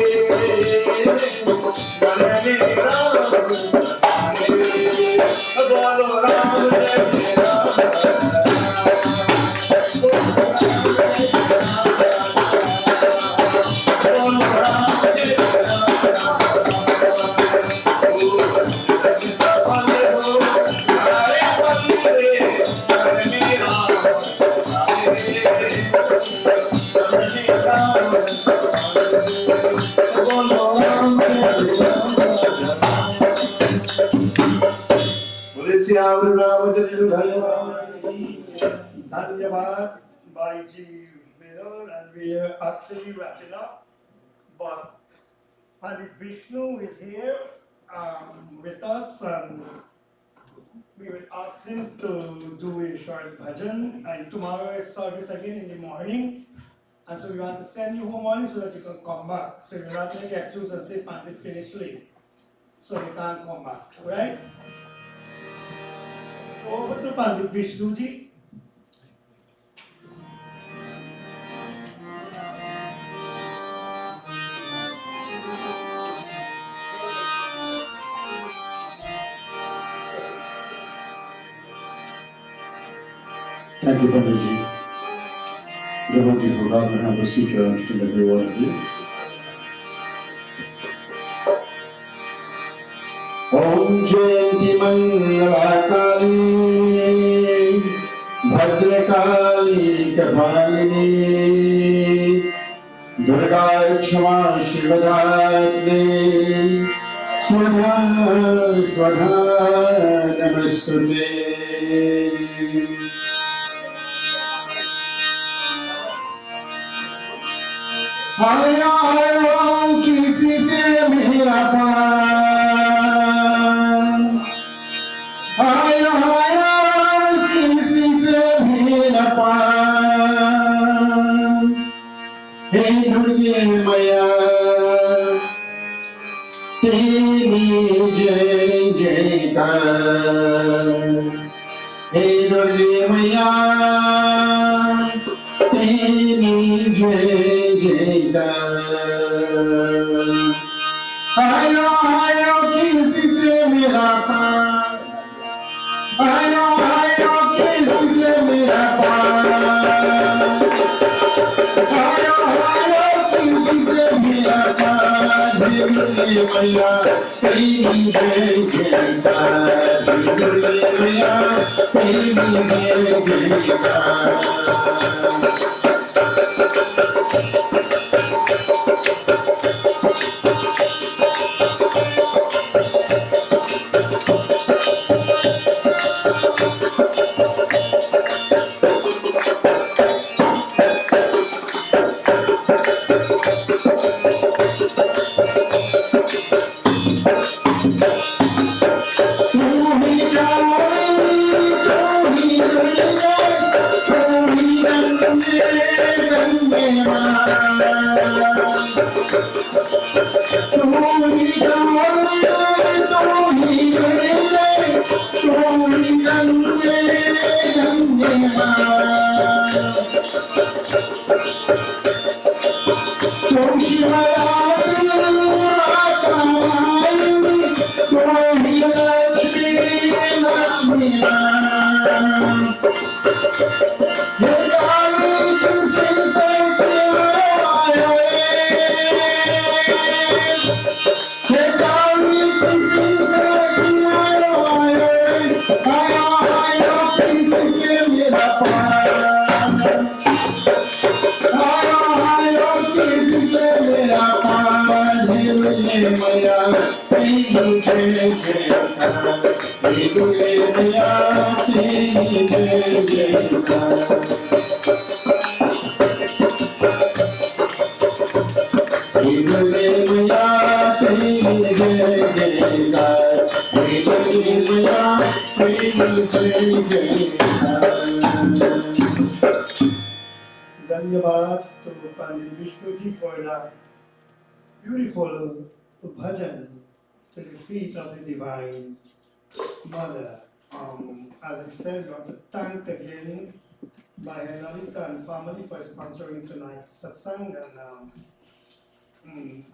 मन मेरा बोलो राम जय Dhanyavad, Bhaiji Vinod, and we are actually wrapping up. But Pandit Vishnu is here with us, and we will ask him to do a short bhajan. And tomorrow is service again in the morning. And so we want to send you home early so that you can come back. So you're not going to get through and say Pandit finished late. So you can't come back, right? So over to Pandit Vishnu ji. Thank you, Panditji. Devotees of God may have a seat here each and every one of you. Om Jayanti Mangalakali Bhadrakali Kapalini Durga Kshama Shivadagni Swadha Swadha Namaste. आया आया किसी से मेरा पान आया आया किसी से मेरा पान हे दुर्गे मैया तेरी जय जयकार हे दुर्गे मैया तेरी जय आयो आयो किसी से मेरा पान आयो आयो किसी से मेरा पान आयो आयो किसी से मेरा पान दुर्गे मैया तेरी जय जयकार दुर्गे मैया तेरी जय जयकार Dhanyavad to Pandit Vishnu ji for that beautiful bhajan to the feet of the Divine Mother. As I said, we want to thank again by Lalita and family for sponsoring tonight's satsang, and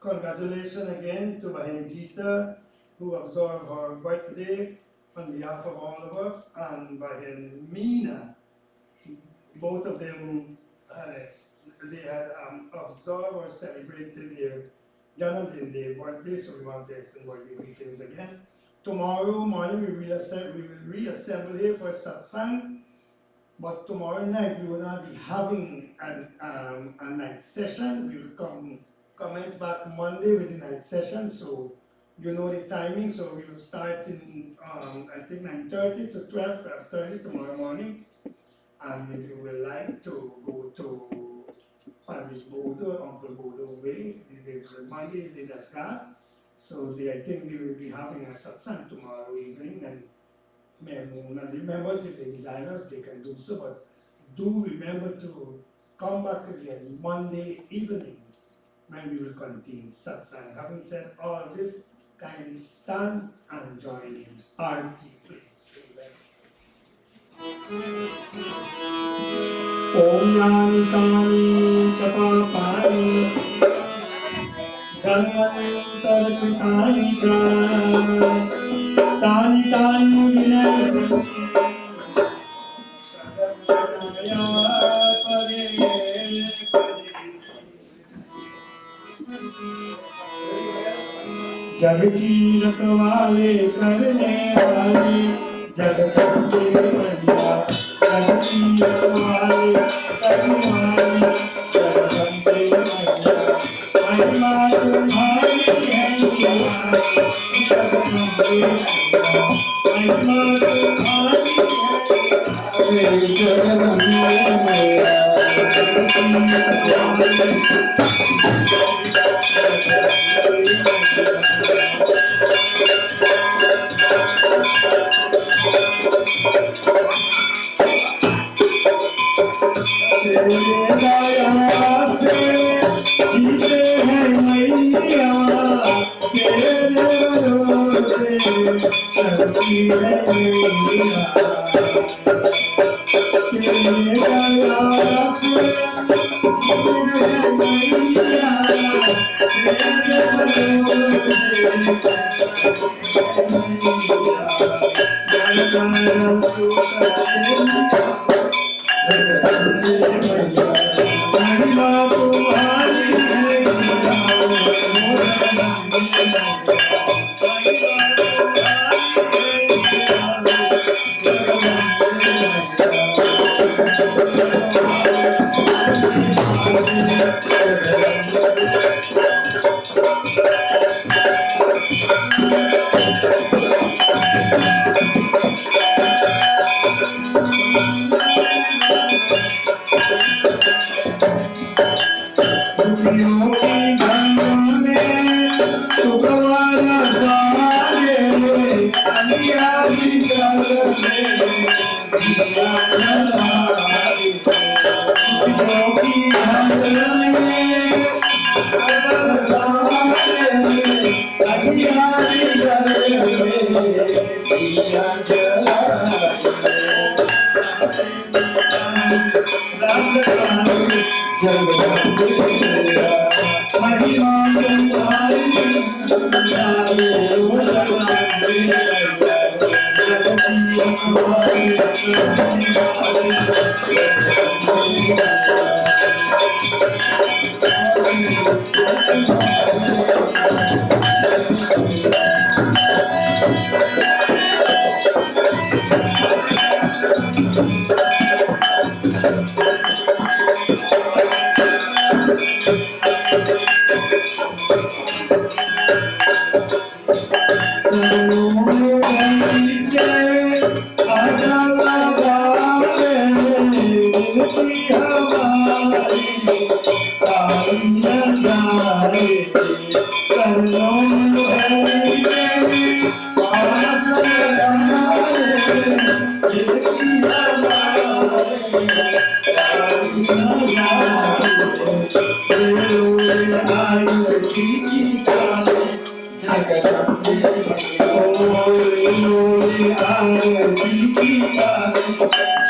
congratulations again to Bahen Gita, who observed her birthday on behalf of all of us, and Bahen Meena. Both of them had observed or celebrated their Janamdin Day birthday, so we want to extend birthday greetings again. Tomorrow morning we will reassemble here for satsang, but tomorrow night we will not be having a night session. We will commence back Monday with the night session, so you know the timing. So we will start in I think 9:30 to 12:30 tomorrow morning. And if you would like to go to Paddy's Bodo, Uncle Bodo Way, Monday is the Daska. So I think they will be having a satsang tomorrow evening, and the members, if they desire us, they can do so, but do remember to come back again Monday evening when we will continue satsang. Having said all this, kindly stand and join in Aarti, please. Om Yani Kani Chapapani Janyantar Kritani Tani Tani Vinay जग की रखवाले करने वाले जगदम्बे मैया जग की रखवाले करने वाले जगदम्बे मैया महिमा तुम्हारी है जगदम्बे मैया महिमा तुम्हारी है जगदम्बे मैया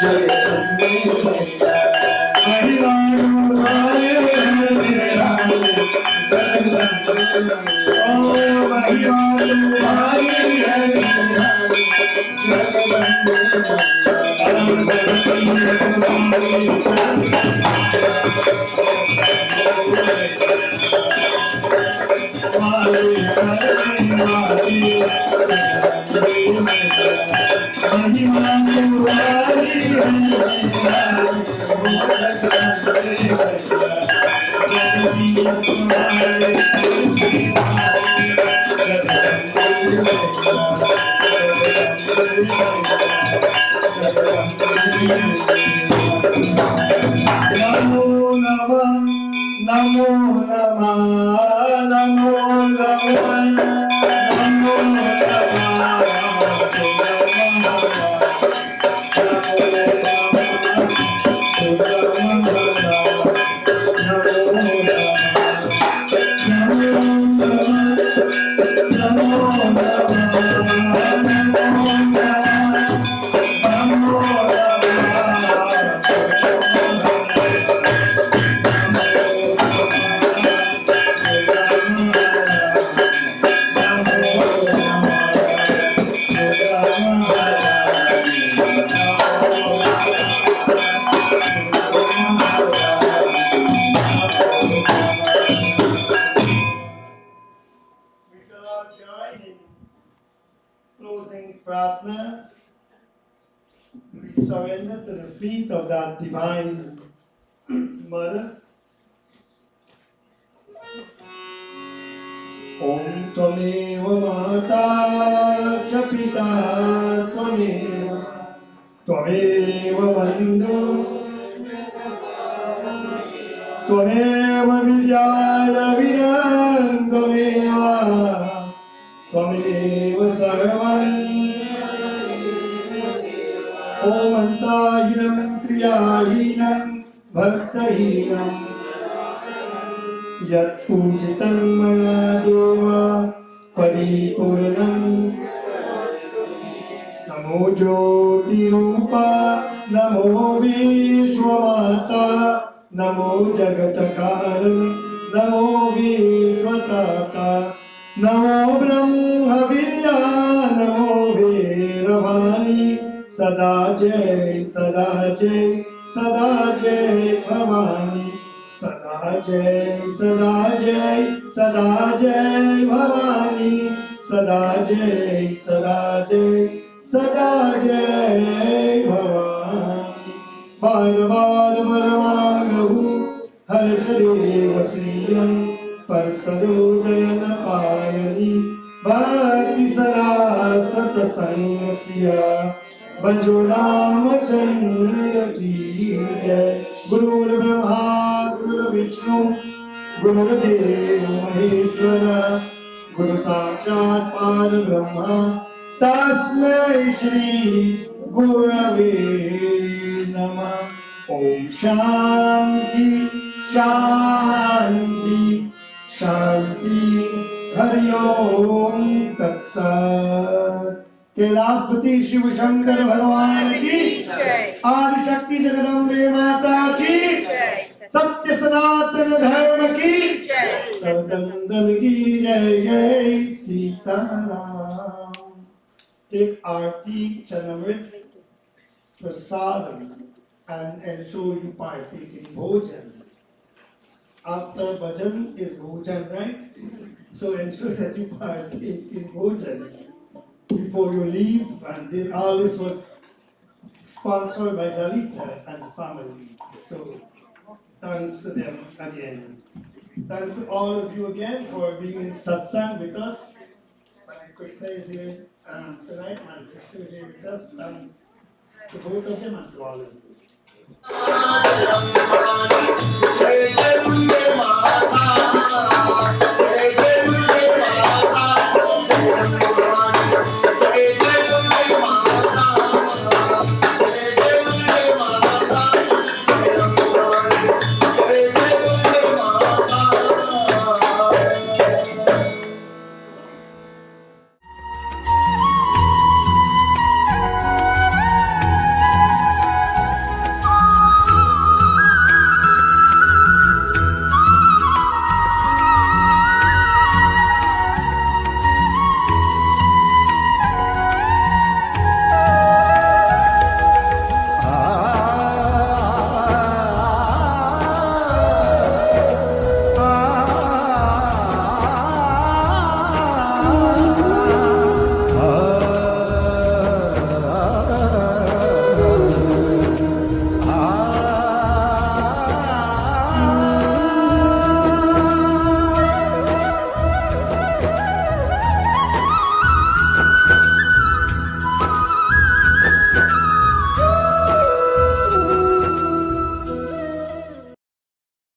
Jai Closing pratna, we surrender to the feet of that divine mother. Om Tvameva Mata Cha Pita Tvameva Bandhus Tvameva Vidyalavidam Tvameva Sarvam Om Antahinam Kriyahinam Bhaktahinam Yat Pujitam Maya Deva Paripurnam Namo Jyoti Rupa Namo Vishwamata Namo Jagatakaram Namo Vishwatata Namo Brahma Vidya Namo Veeravani Sada Jai Sada Jai Sada Jai Bhavani Sada Jai Sada Jai Sada Jai Bhavani Sada Jai Sada Jai Sada Jai Bhavani Bala Bala Paramagahu Harshadeva Sriram Parsado Jayana Payani Bhakti Sarasata Sangasya Bhajo Ramachandra Ki Jai Guru Brahma Guru Vishnu Guru Dev Maheshwara Guru Sakshat Parabrahma Tasmai Shri Gurave Namah Om Shanti Shanti Shanti Hari Om Tat Sat Kailashpati Shiv Shankar भगवान की जय। आदि शक्ति जगदम्बे माता की जय। सत्य सनातन धर्म की जय। सतंदन की जय जय Sitaram Take Aarti चरणमृत prasadam and ensure you partake in bhojan. After bhajan is bhojan, right? So ensure that you partake in bhojan before you leave. And all this was sponsored by Lalita and family. So thanks to them again. Thanks to all of you again for being in satsang with us. Krishna is here tonight, and Krishna is here with us. Thanks to both of them and to all of you.